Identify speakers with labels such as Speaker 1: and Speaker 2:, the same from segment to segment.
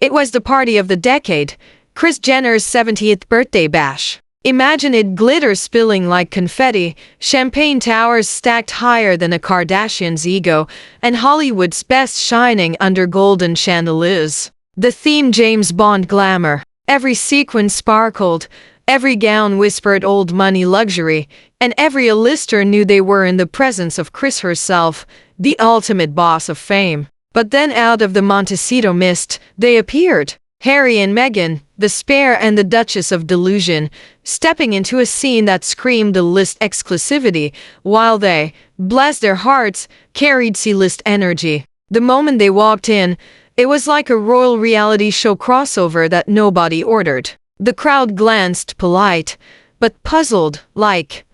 Speaker 1: It was the party of the decade, Kris Jenner's 70th birthday bash. Imagine it, glitter spilling like confetti, champagne towers stacked higher than a Kardashian's ego, and Hollywood's best shining under golden chandeliers. The theme James Bond glamour. Every sequin sparkled, every gown whispered old money luxury, and every A-lister knew they were in the presence of Kris herself, the ultimate boss of fame. But then out of the Montecito mist, they appeared. Harry and Meghan, the spare and the Duchess of Delusion, stepping into a scene that screamed A-list exclusivity, while they, bless their hearts, carried C-list energy. The moment they walked in, it was like a royal reality show crossover that nobody ordered. The crowd glanced polite, but puzzled, like,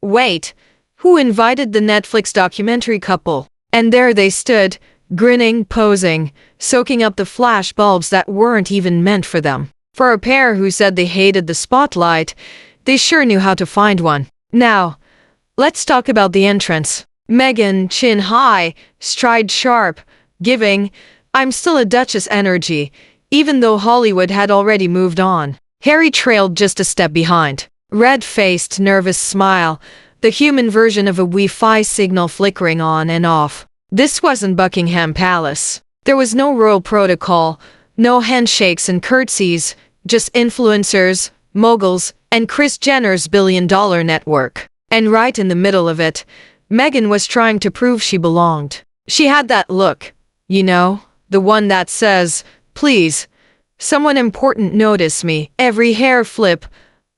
Speaker 1: wait, who invited the Netflix documentary couple? And there they stood, grinning, posing, soaking up the flash bulbs that weren't even meant for them. For a pair who said they hated the spotlight, they sure knew how to find one. Now, let's talk about the entrance. Meghan, chin high, stride sharp, giving, I'm still a Duchess energy, even though Hollywood had already moved on. Harry trailed just a step behind. Red-faced, nervous smile, the human version of a Wi-Fi signal flickering on and off. This wasn't Buckingham Palace. There was no royal protocol, no handshakes and curtsies, just influencers, moguls, and Kris Jenner's billion-dollar network. And right in the middle of it, Meghan was trying to prove she belonged. She had that look, you know, the one that says, please, someone important notice me. Every hair flip,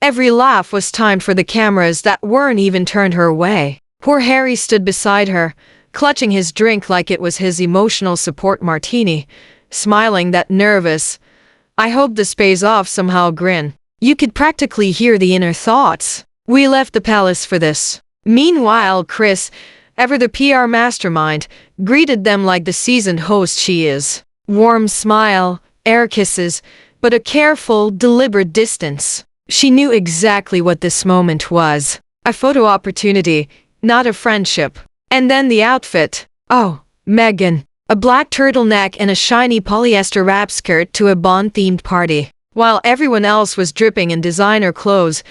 Speaker 1: every laugh was timed for the cameras that weren't even turned her way. Poor Harry stood beside her, clutching his drink like it was his emotional support martini, smiling that nervous, I hope this pays off somehow grin. You could practically hear the inner thoughts. We left the palace for this. Meanwhile, Kris, ever the PR mastermind, greeted them like the seasoned host she is. Warm smile, air kisses, but a careful, deliberate distance. She knew exactly what this moment was. A photo opportunity, not a friendship. And then the outfit. Oh, Meghan. A black turtleneck and a shiny polyester wrap skirt to a Bond-themed party. While everyone else was dripping in designer clothes,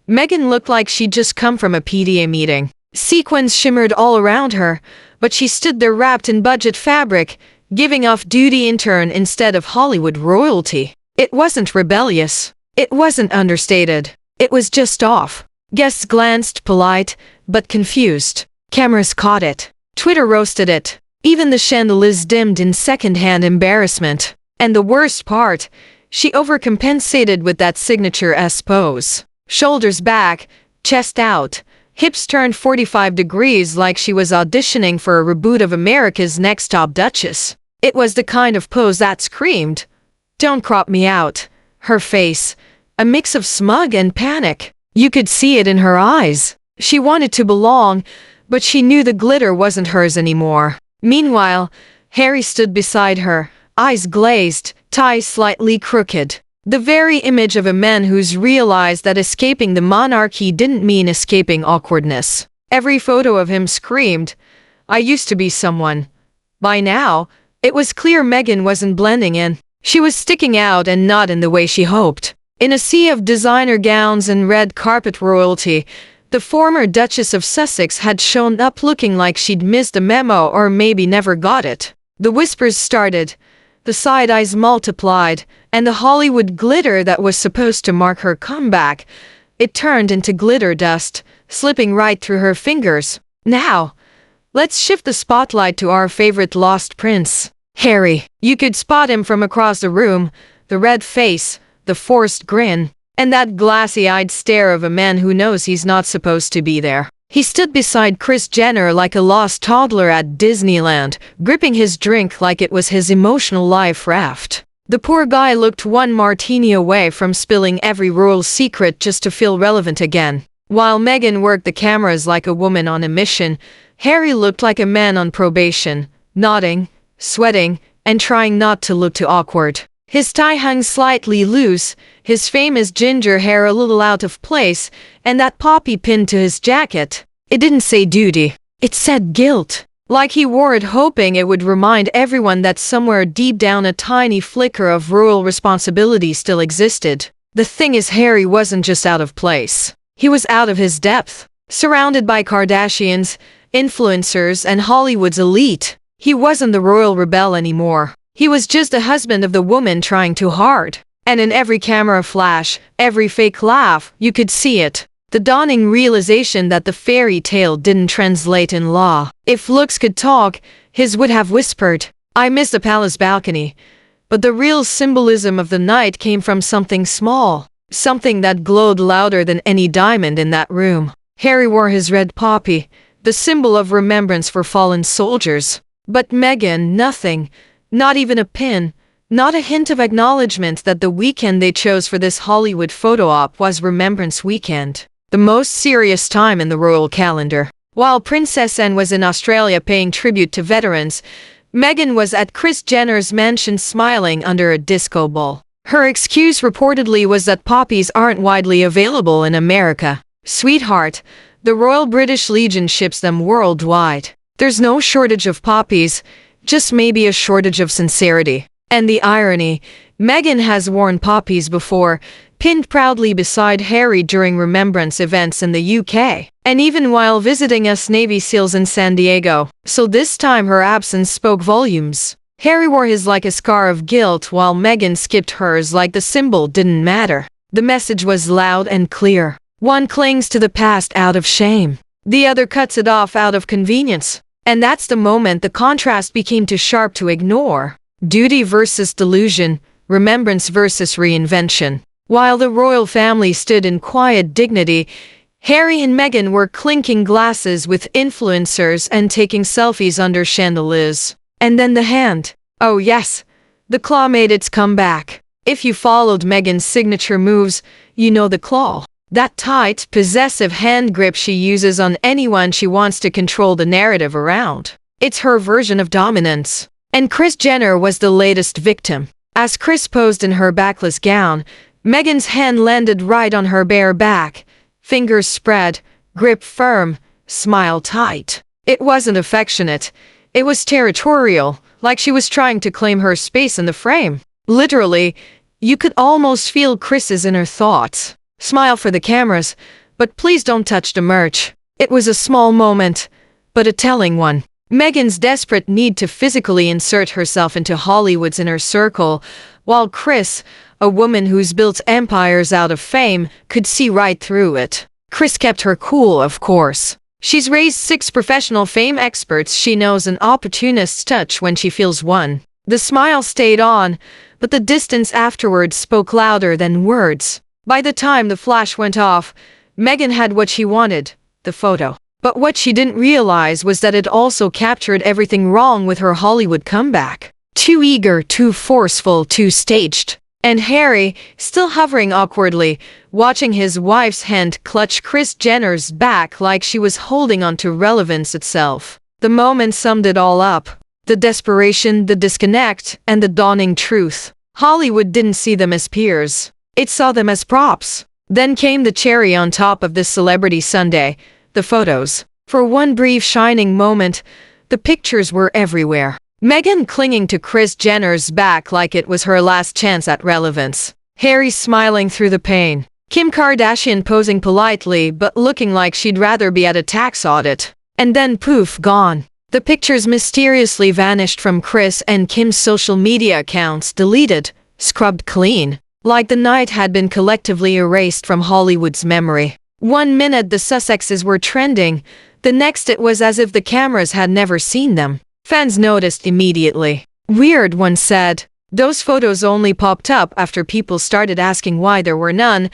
Speaker 1: Meghan looked like she'd just come from a PDA meeting. Sequins shimmered all around her, but she stood there wrapped in budget fabric, giving off duty intern instead of Hollywood royalty. It wasn't rebellious. It wasn't understated. It was just off. Guests glanced polite, but confused. Cameras caught it. Twitter roasted it. Even the chandeliers dimmed in second-hand embarrassment. And the worst part, she overcompensated with that signature S pose. Shoulders back, chest out, hips turned 45 degrees like she was auditioning for a reboot of America's Next Top Duchess. It was the kind of pose that screamed, don't crop me out. Her face, a mix of smug and panic. You could see it in her eyes. She wanted to belong, but she knew the glitter wasn't hers anymore. Meanwhile, Harry stood beside her, eyes glazed, tie slightly crooked. The very image of a man who's realized that escaping the monarchy didn't mean escaping awkwardness. Every photo of him screamed, I used to be someone. By now, it was clear Meghan wasn't blending in. She was sticking out, and not in the way she hoped. In a sea of designer gowns and red carpet royalty, the former Duchess of Sussex had shown up looking like she'd missed a memo or maybe never got it. The whispers started, the side eyes multiplied, and the Hollywood glitter that was supposed to mark her comeback, it turned into glitter dust, slipping right through her fingers. Now, let's shift the spotlight to our favorite lost prince, Harry. You could spot him from across the room, the red face, the forced grin, and that glassy-eyed stare of a man who knows he's not supposed to be there. He stood beside Kris Jenner like a lost toddler at Disneyland, gripping his drink like it was his emotional life raft. The poor guy looked one martini away from spilling every royal secret just to feel relevant again. While Meghan worked the cameras like a woman on a mission, Harry looked like a man on probation, nodding, sweating, and trying not to look too awkward. His tie hung slightly loose, his famous ginger hair a little out of place, and that poppy pinned to his jacket. It didn't say duty. It said guilt. Like he wore it hoping it would remind everyone that somewhere deep down a tiny flicker of royal responsibility still existed. The thing is, Harry wasn't just out of place. He was out of his depth. Surrounded by Kardashians, influencers, and Hollywood's elite, he wasn't the royal rebel anymore. He was just a husband of the woman trying too hard. And in every camera flash, every fake laugh, you could see it. The dawning realization that the fairy tale didn't translate in law. If looks could talk, his would have whispered, "I miss the palace balcony." But the real symbolism of the night came from something small. Something that glowed louder than any diamond in that room. Harry wore his red poppy, the symbol of remembrance for fallen soldiers. But Meghan, nothing. Not even a pin. Not a hint of acknowledgement that the weekend they chose for this Hollywood photo op was Remembrance Weekend. The most serious time in the royal calendar. While Princess Anne was in Australia paying tribute to veterans, Meghan was at Kris Jenner's mansion smiling under a disco ball. Her excuse reportedly was that poppies aren't widely available in America. Sweetheart, the Royal British Legion ships them worldwide. There's no shortage of poppies, just maybe a shortage of sincerity. And the irony, Meghan has worn poppies before, pinned proudly beside Harry during remembrance events in the UK, and even while visiting us Navy SEALs in San Diego. So this time her absence spoke volumes. Harry wore his like a scar of guilt while Meghan skipped hers like the symbol didn't matter. The message was loud and clear. One clings to the past out of shame. The other cuts it off out of convenience. And that's the moment the contrast became too sharp to ignore. Duty versus delusion, remembrance versus reinvention. While the royal family stood in quiet dignity, Harry and Meghan were clinking glasses with influencers and taking selfies under chandeliers. And then the hand. Oh yes, the claw made its comeback. If you followed Meghan's signature moves, you know the claw. That tight, possessive hand grip she uses on anyone she wants to control the narrative around. It's her version of dominance. And Kris Jenner was the latest victim. As Kris posed in her backless gown, Meghan's hand landed right on her bare back. Fingers spread, grip firm, smile tight. It wasn't affectionate. It was territorial, like she was trying to claim her space in the frame. Literally, you could almost feel Kris's inner thoughts. Smile for the cameras, but please don't touch the merch. It was a small moment, but a telling one. Meghan's desperate need to physically insert herself into Hollywood's inner circle, while Kris, a woman who's built empires out of fame, could see right through it. Kris kept her cool, of course. She's raised 6 professional fame experts. She knows an opportunist's touch when she feels one. The smile stayed on, but the distance afterwards spoke louder than words. By the time the flash went off, Meghan had what she wanted, the photo. But what she didn't realize was that it also captured everything wrong with her Hollywood comeback. Too eager, too forceful, too staged. And Harry, still hovering awkwardly, watching his wife's hand clutch Kris Jenner's back like she was holding on to relevance itself. The moment summed it all up. The desperation, the disconnect, and the dawning truth. Hollywood didn't see them as peers. It saw them as props. Then came the cherry on top of this celebrity Sunday, the photos. For one brief shining moment, the pictures were everywhere. Meghan clinging to Kris Jenner's back like it was her last chance at relevance. Harry smiling through the pain. Kim Kardashian posing politely but looking like she'd rather be at a tax audit. And then poof, gone. The pictures mysteriously vanished from Kris and Kim's social media accounts, deleted, scrubbed clean. Like the night had been collectively erased from Hollywood's memory. One minute the Sussexes were trending, the next it was as if the cameras had never seen them. Fans noticed immediately. Weird, one said. Those photos only popped up after people started asking why there were none,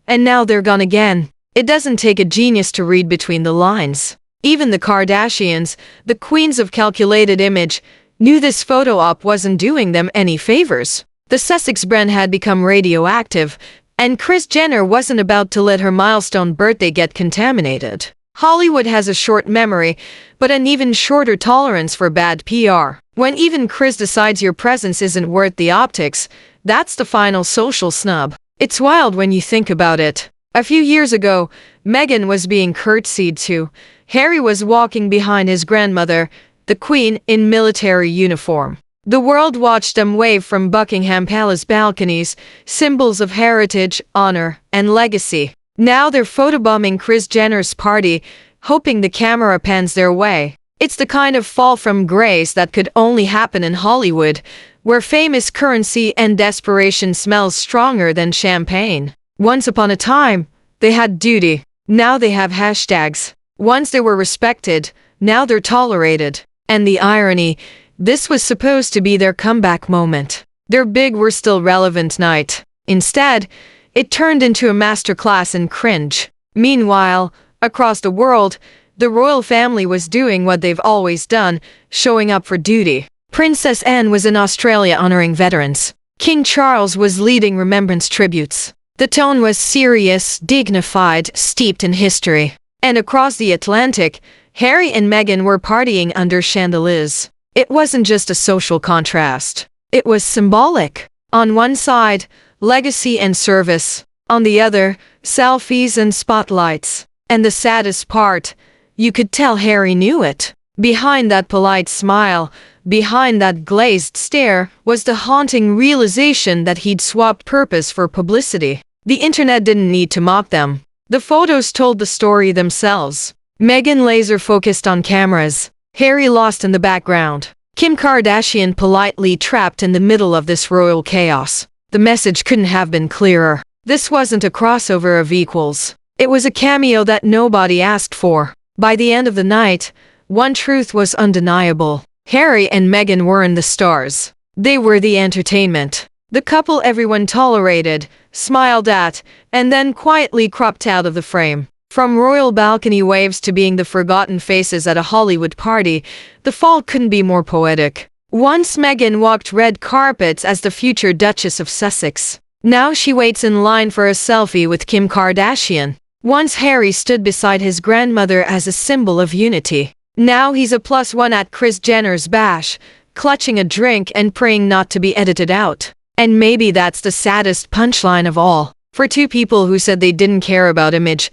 Speaker 1: and now they're gone again. It doesn't take a genius to read between the lines. Even the Kardashians, the queens of calculated image, knew this photo op wasn't doing them any favors. The Sussex brand had become radioactive, and Kris Jenner wasn't about to let her milestone birthday get contaminated. Hollywood has a short memory, but an even shorter tolerance for bad PR. When even Kris decides your presence isn't worth the optics, that's the final social snub. It's wild when you think about it. A few years ago, Meghan was being curtsied to. Harry was walking behind his grandmother, the Queen in military uniform. The world watched them wave from Buckingham Palace balconies, symbols of heritage, honor, and legacy. Now they're photobombing Kris Jenner's party, hoping the camera pans their way. It's the kind of fall from grace that could only happen in Hollywood, where fame is currency and desperation smells stronger than champagne. Once upon a time, they had duty. Now they have hashtags. Once they were respected, now they're tolerated. And the irony, this was supposed to be their comeback moment. Their big we're still relevant night. Instead, it turned into a masterclass in cringe. Meanwhile, across the world, the royal family was doing what they've always done, showing up for duty. Princess Anne was in Australia honoring veterans. King Charles was leading remembrance tributes. The tone was serious, dignified, steeped in history. And across the Atlantic, Harry and Meghan were partying under chandeliers. It wasn't just a social contrast. It was symbolic. On one side, legacy and service. On the other, selfies and spotlights. And the saddest part, you could tell Harry knew it. Behind that polite smile, behind that glazed stare, was the haunting realization that he'd swapped purpose for publicity. The internet didn't need to mock them. The photos told the story themselves. Meghan laser-focused on cameras. Harry lost in the background. Kim Kardashian politely trapped in the middle of this royal chaos. The message couldn't have been clearer. This wasn't a crossover of equals. It was a cameo that nobody asked for. By the end of the night, one truth was undeniable. Harry and Meghan weren't the stars. They were the entertainment. The couple everyone tolerated, smiled at, and then quietly cropped out of the frame. From royal balcony waves to being the forgotten faces at a Hollywood party, the fall couldn't be more poetic. Once Meghan walked red carpets as the future Duchess of Sussex. Now she waits in line for a selfie with Kim Kardashian. Once Harry stood beside his grandmother as a symbol of unity. Now he's a +1 at Kris Jenner's bash, clutching a drink and praying not to be edited out. And maybe that's the saddest punchline of all. For two people who said they didn't care about image,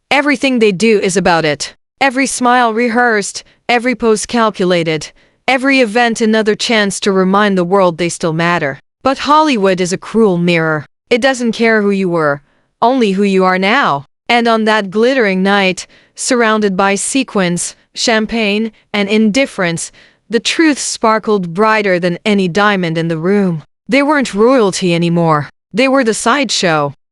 Speaker 1: everything they do is about it. Every smile rehearsed, every pose calculated, every event another chance to remind the world they still matter. But Hollywood is a cruel mirror. It doesn't care who you were, only who you are now. And on that glittering night, surrounded by sequins, champagne, and indifference, the truth sparkled brighter than any diamond in the room. They weren't royalty anymore. They were the sideshow.